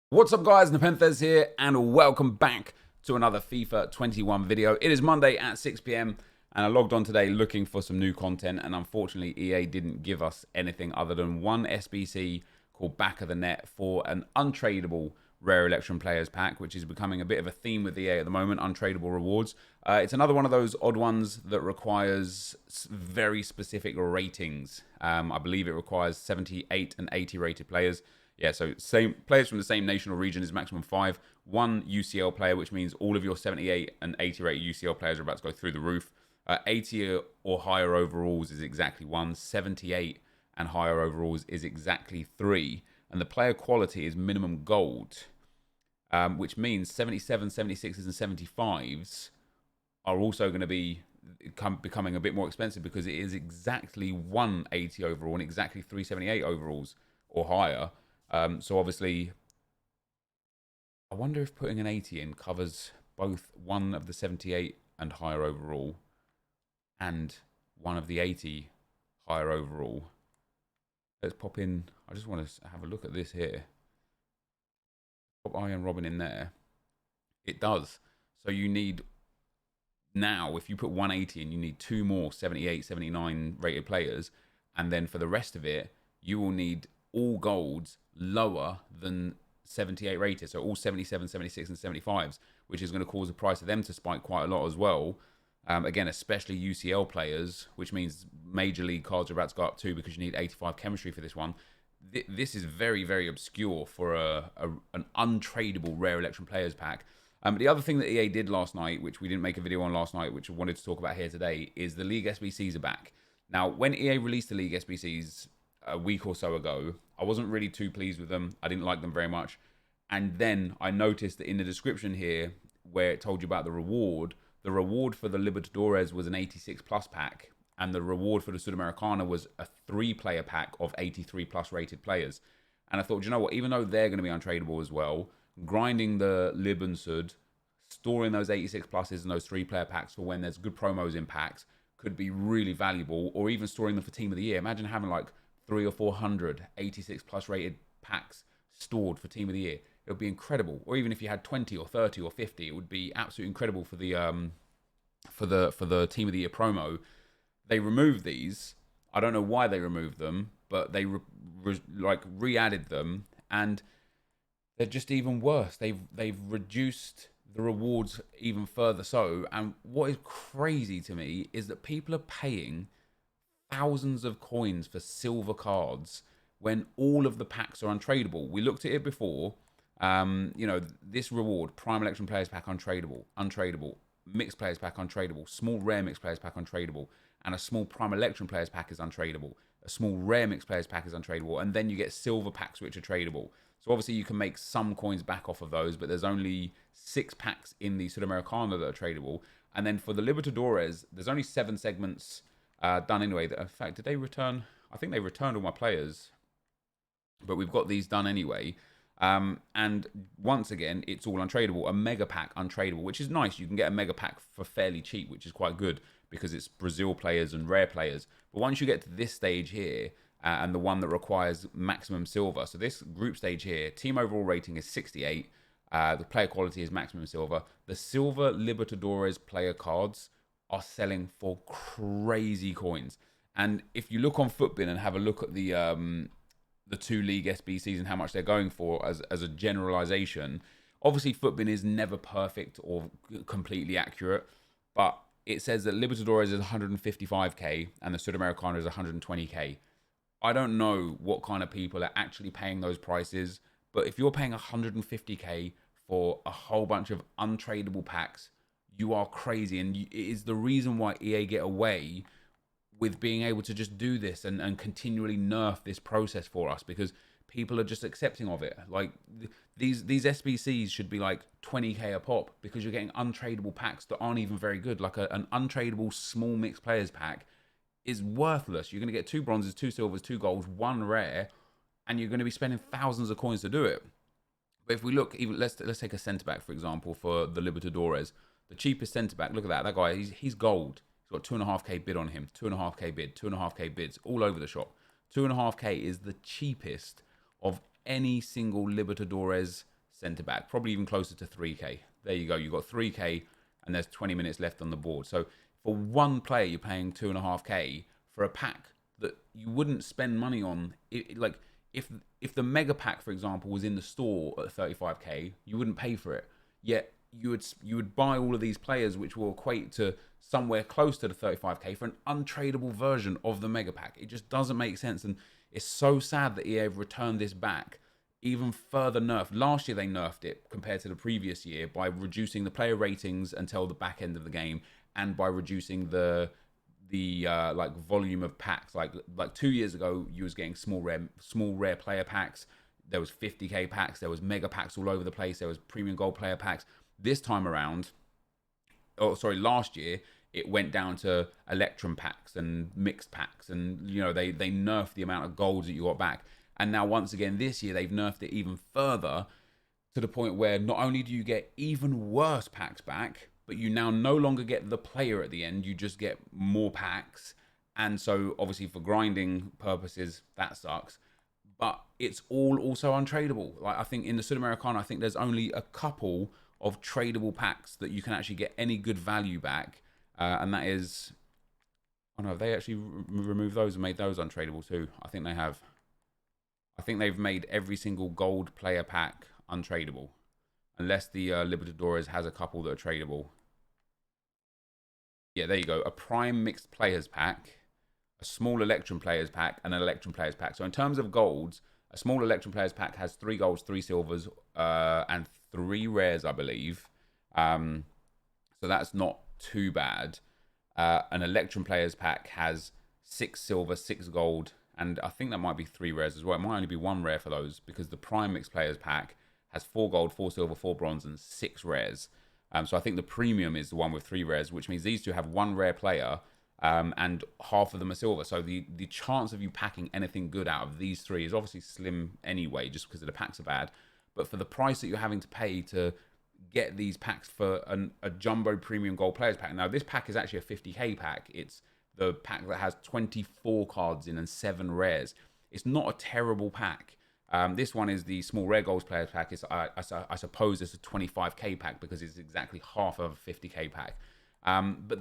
What's up guys, Nepenthes here and welcome back to another FIFA 21 video. It is Monday at 6 p.m. and I logged on today looking for some new content, and unfortunately EA didn't give us anything other than one SBC called Back of the Net for an untradeable Rare Electrum Players Pack, which is becoming a bit of a theme with EA at the moment, untradeable rewards. It's another one of those odd ones that requires very specific ratings. I believe it requires 78 and 80 rated players. Yeah, so same players from the same nation or region is maximum 5. One UCL player, which means all of your 78 and 80 rated UCL players are about to go through the roof. 80 or higher overalls is exactly 1. 78 and higher overalls is exactly 3. And the player quality is minimum gold, which means 77, 76s, and 75s are also going to be becoming a bit more expensive because it is exactly 180 overall and exactly 378 overalls or higher. So obviously, I wonder if putting an 80 in covers both one of the 78 and higher overall and one of the 80 higher overall. Let's pop in. I just want to have a look at this here. Pop Arjen Robben in there. It does. So you need now, if you put 180 in, you need two more 78, 79 rated players. And then for the rest of it, you will need all golds lower than 78 rated, so all 77, 76, and 75s, which is going to cause the price of them to spike quite a lot as well. Again, especially UCL players, which means Major League cards are about to go up too because you need 85 chemistry for this one. This is very, very obscure for an untradeable Rare Electrum Players Pack. The other thing that EA did last night, which we didn't make a video on last night, which I wanted to talk about here today, is the League SBCs are back. Now, when EA released the League SBCs a week or so ago, I wasn't really too pleased with them. I didn't like them very much. And then I noticed that in the description here, where it told you about the reward for the Libertadores was an 86 plus pack, and the reward for the Sudamericana was a 3-player pack of 83 plus rated players. And I thought, you know what, even though they're going to be untradeable as well, grinding the Lib and Sud, storing those 86 pluses and those 3-player packs for when there's good promos in packs could be really valuable, or even storing them for Team of the Year. Imagine having like 300 or 400 86 plus rated packs stored for Team of the Year. It would be incredible. Or even if you had 20 or 30 or 50, it would be absolutely incredible for the Team of the Year promo. They removed these. I don't know why they removed them, but they re-added them, and they're just even worse. They've reduced the rewards even further. So, and what is crazy to me is that people are paying thousands of coins for silver cards when all of the packs are untradeable. We looked at it before. This reward, Prime Electrum Players Pack, untradeable, Mixed Players Pack, untradeable, Small Rare Mixed Players Pack, untradeable, and a Small Prime Electrum Players Pack is untradeable. A Small Rare Mixed Players Pack is untradeable, and then you get silver packs which are tradable. So obviously you can make some coins back off of those, but there's only 6 packs in the Sudamericana that are tradable. And then for the Libertadores, there's only 7 segments done anyway. In fact, did they return? I think they returned all my players, but we've got these done anyway. And once again, it's all untradeable. A mega pack untradeable, which is nice. You can get a mega pack for fairly cheap, which is quite good because it's Brazil players and rare players. But once you get to this stage here, and the one that requires maximum silver, so this group stage here, team overall rating is 68. The player quality is maximum silver. The silver Libertadores player cards are selling for crazy coins. And if you look on Futbin and have a look at the 2 league SBCs and how much they're going for as a generalization, obviously Futbin is never perfect or completely accurate, but it says that Libertadores is 155k and the Sudamericana is 120k. I don't know what kind of people are actually paying those prices, but if you're paying 150k for a whole bunch of untradeable packs, you are crazy. And it is the reason why EA get away with being able to just do this and continually nerf this process for us, because people are just accepting of it. Like these SBCs should be like 20k a pop because you're getting untradeable packs that aren't even very good. Like an untradeable small mixed players pack is worthless. You're going to get 2 bronzes, 2 silvers, 2 golds, 1 rare, and you're going to be spending thousands of coins to do it. But if we look, even let's take a centre back for example for the Libertadores. The cheapest centre back, look at that. That guy, he's gold. He's got 2.5k bid on him. 2.5k bid. 2.5k bids all over the shop. 2.5k is the cheapest of any single Libertadores centre back, probably even closer to 3k. There you go. You've got 3k, and there's 20 minutes left on the board. So for one player, you're paying 2.5k for a pack that you wouldn't spend money on. Like if the mega pack, for example, was in the store at 35k, you wouldn't pay for it. Yet you would buy all of these players, which will equate to somewhere close to the 35k for an untradeable version of the mega pack. It just doesn't make sense, and it's so sad that EA have returned this back. Even further nerfed. Last year they nerfed it compared to the previous year by reducing the player ratings until the back end of the game, and by reducing the like volume of packs. Like 2 years ago, you was getting small rare player packs. There was 50k packs. There was mega packs all over the place. There was premium gold player packs. This time around, last year, it went down to Electrum packs and mixed packs, and you know they nerfed the amount of golds that you got back. And now once again this year they've nerfed it even further, to the point where not only do you get even worse packs back, but you now no longer get the player at the end. You just get more packs, and so obviously for grinding purposes that sucks. But it's all also untradeable. Like I think in the Sudamericana, I think there's only a couple of tradable packs that you can actually get any good value back, and that is, oh no, they actually removed those and made those untradeable too. I think they have. I think they've made every single gold player pack untradeable, unless the Libertadores has a couple that are tradable. Yeah, there you go. A prime mixed players pack, a small Electrum players pack, and an Electrum players pack. So in terms of golds, a small Electrum players pack has 3 golds, 3 silvers, and 3 rares, I believe. So that's not too bad. An Electrum players pack has 6 silver, 6 gold, and I think that might be 3 rares as well. It might only be 1 rare for those, because the Prime Mixed Players pack has 4 gold, 4 silver, 4 bronze, and 6 rares. So I think the Premium is the one with 3 rares, which means these two have 1 rare player, and half of them are silver. So the chance of you packing anything good out of these 3 is obviously slim anyway, just because the packs are bad. But for the price that you're having to pay to get these packs for a Jumbo Premium Gold Players pack. Now, this pack is actually a 50k pack. It's the pack that has 24 cards in and 7 rares. It's not a terrible pack. This one is the Small Rare Golds Players pack. I suppose it's a 25k pack because it's exactly half of a 50k pack. But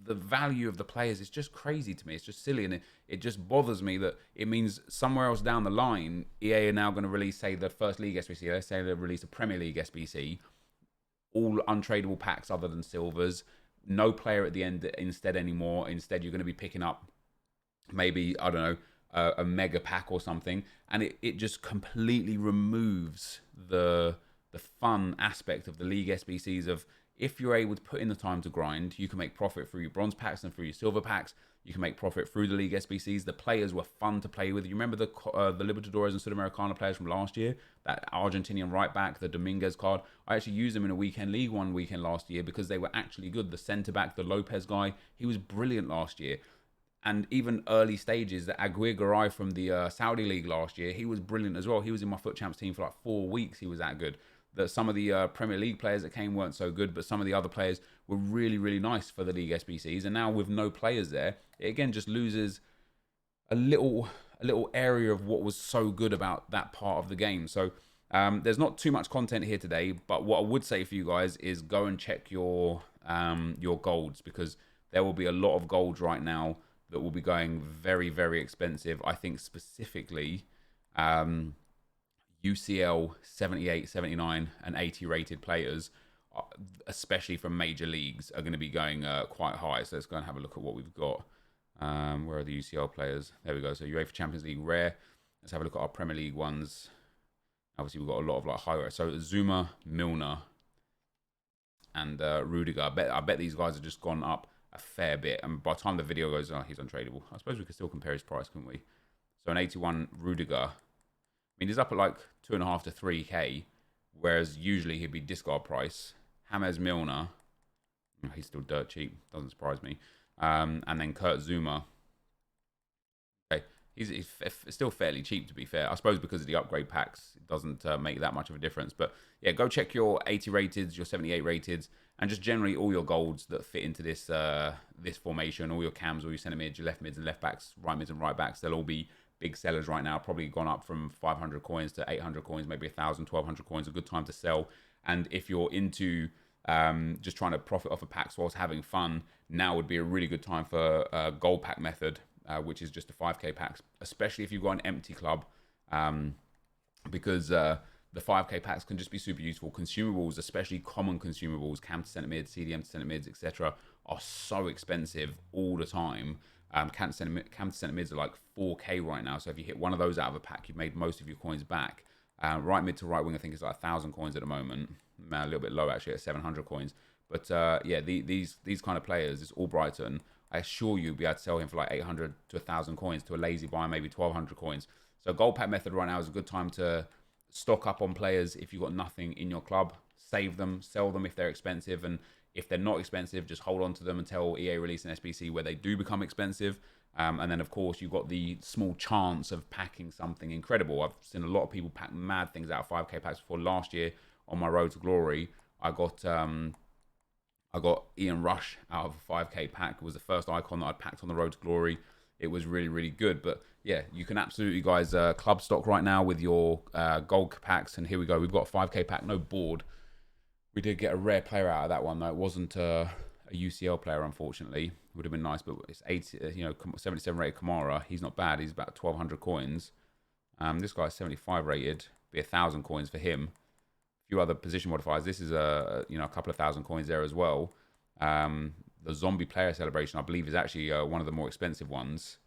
the value of the players is just crazy to me. It's just silly, and it just bothers me that it means somewhere else down the line, EA are now going to release, say, the first League SBC. Let's say they release a Premier League SBC, all untradeable packs other than silvers, no player at the end instead anymore. Instead, you're going to be picking up maybe, I don't know, a mega pack or something, and it just completely removes the fun aspect of the League SBCs. Of, if you're able to put in the time to grind, you can make profit through your bronze packs and through your silver packs. You can make profit through the League SBCs. The players were fun to play with. You remember the Libertadores and Sudamericana players from last year? That Argentinian right back, the Dominguez card. I actually used them in a weekend league one weekend last year because they were actually good. The centre back, the Lopez guy, he was brilliant last year. And even early stages, the Aguirre Garay from the Saudi League last year, he was brilliant as well. He was in my FUT Champs team for like 4 weeks. He was that good. Some of the Premier League players that came weren't so good, but some of the other players were really, really nice for the League SBCs. And now with no players there, it again just loses a little area of what was so good about that part of the game. So there's not too much content here today, but what I would say for you guys is go and check your golds, because there will be a lot of golds right now that will be going very, very expensive. I think specifically UCL 78, 79, and 80 rated players, especially from major leagues, are going to be going quite high. So let's go and have a look at what we've got. Where are the UCL players? There we go. So UEFA Champions League rare. Let's have a look at our Premier League ones. Obviously, we've got a lot of like high rare. So Zuma, Milner, and Rudiger. I bet these guys have just gone up a fair bit. And by the time the video goes, he's untradeable. I suppose we could still compare his price, couldn't we? So an 81 Rudiger. I mean, he's up at like 2.5 to 3k, whereas usually he'd be discard price. James Milner, he's still dirt cheap, doesn't surprise me. And then Kurt Zuma, okay, he's still fairly cheap, to be fair. I suppose because of the upgrade packs, it doesn't make that much of a difference. But yeah, go check your 80 rateds, your 78 rateds, and just generally all your golds that fit into this this formation, all your cams, all your centre mids, your left mids and left backs, right mids and right backs, they'll all be big sellers right now, probably gone up from 500 coins to 800 coins, maybe 1,000, 1,200 coins. A good time to sell. And if you're into just trying to profit off of packs whilst having fun, now would be a really good time for gold pack method, which is just a 5k packs, especially if you've got an empty club, because the 5k packs can just be super useful. Consumables, especially common consumables, cam to center mids, CDM to center mids, etc., are so expensive all the time. Cam to center mids are like 4k right now, so if you hit one of those out of a pack, you've made most of your coins back. Right mid to right wing, I think it's like 1,000 coins at the moment. A little bit low actually at 700 coins. But yeah, these kind of players, it's Albrighton. I assure you'll be able to sell him for like 800 to 1,000 coins, to a lazy buy maybe 1,200 coins. So gold pack method right now is a good time to stock up on players if you've got nothing in your club. Save them, sell them if they're expensive, and if they're not expensive, just hold on to them until EA release an SBC where they do become expensive. And then, of course, you've got the small chance of packing something incredible. I've seen a lot of people pack mad things out of 5k packs before. Last year on my road to glory, I got Ian Rush out of a 5k pack. It was the first icon that I'd packed on the road to glory. It was really, really good. But yeah, you can absolutely, guys, club stock right now with your gold packs. And here we go. We've got a 5k pack, no board. We did get a rare player out of that one, though. It wasn't a UCL player, unfortunately. It would have been nice, but it's 77 rated Kamara. He's not bad. He's about 1,200 coins. This guy's 75 rated. Be 1,000 coins for him. A few other position modifiers. This is a couple of 1,000 coins there as well. The zombie player celebration, I believe, is actually one of the more expensive ones.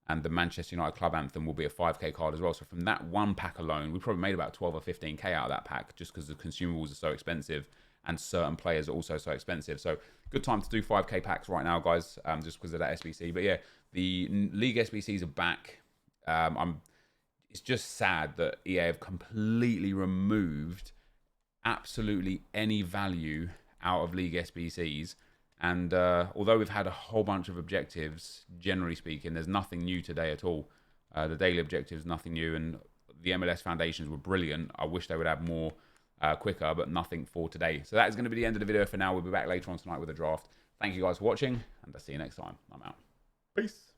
And the Manchester United club anthem will be a 5k card as well. So from that one pack alone, we probably made about 12 or 15k out of that pack, just because the consumables are so expensive and certain players are also so expensive. So good time to do 5k packs right now, guys, just because of that SBC. But yeah, the league SBCs are back. It's just sad that EA have completely removed absolutely any value out of league SBCs. And although we've had a whole bunch of objectives, generally speaking, there's nothing new today at all. The daily objectives, nothing new. And the MLS foundations were brilliant. I wish they would have more quicker, but nothing for today. So that is going to be the end of the video for now. We'll be back later on tonight with a draft. Thank you guys for watching, and I'll see you next time. I'm out. Peace.